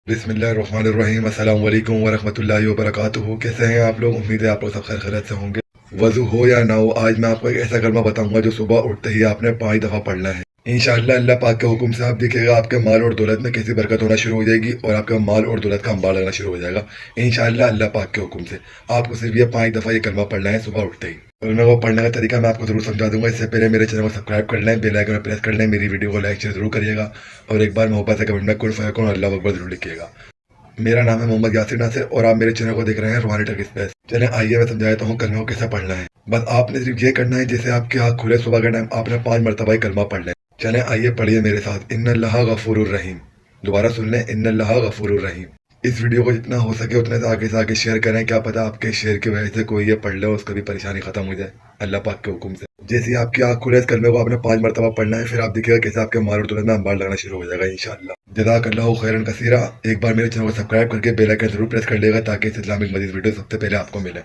बिस्मिल्लाहिर्रहमानिर्रहीम। अस्सलाम वालेकुम वरहमतुल्लाहि वबरकातुहू। कैसे हैं आप लोग? उम्मीद है आप लोग सब खैर खैरियत से होंगे। वज़ू हो या ना हो, आज मैं आपको एक ऐसा कलमा बताऊंगा जो सुबह उठते ही आपने 5 दफ़ा पढ़ना है। इंशाअल्लाह अल्लाह पाक के हुक्म से आप देखिएगा आपके माल और दौलत में कैसी बरकत होना शुरू हो जाएगी और आपका माल और दौलत का अंबार लगना शुरू हो जाएगा इंशाअल्लाह अल्लाह पाक के हुक्म से। आपको सिर्फ ये 5 दफ़ा ये कलमा पढ़ना है सुबह उठते ही। और मैं वो पढ़ने का तरीका मैं आपको जरूर समझा दूंगा। इससे पहले मेरे चैनल को सब्सक्राइब कर लें, बेल आइकन पर प्रेस कर लें, मेरी वीडियो को लाइक शेयर जरूर करिएगा और एक बार मोहब्बत से कमेंट में कुल फयकुन अल्लाहु अकबर जरूर लिखिएगा। मेरा नाम है मोहम्मद यासिर नासिर और आप मेरे चैनल को देख रहे हैं रूहानी टेक स्पेस। चलें आइए मैं समझा देता हूँ कलमा को कैसे पढ़ना है। बस आपने सिर्फ ये करना है जैसे आपकी आँख खुले सुबह के टाइम आपने 5 मरतबा ही कलमा पढ़ लें। चलें आइए पढ़िए मेरे साथ, इन्नल्लाह गफूरुर रहीम। दोबारा सुन लें, इन्नल्लाह गफूरुर रहीम। इस वीडियो को जितना हो सके उतने से आगे शेयर करें। क्या पता आपके शेयर की वजह से कोई ये पढ़ ले और उसका भी परेशानी खत्म हो जाए अल्लाह पाक के हुक्म से। जैसे ही आपकी आँख खुले इस कलमे को आपने 5 मरतबा पढ़ना है, फिर आप देखिएगा कैसे आपके माल और दौलत में अंबार लगना शुरू हो जाएगा इंशाअल्लाह। जज़ाकल्लाहु खैरन कसीरा। एक बार मेरे चैनल को सब्सक्राइब करके बेल आइकन जरूर प्रेस कर लेगा ताकि इस इस्लामिक मजीद वीडियो सबसे पहले आपको मिले।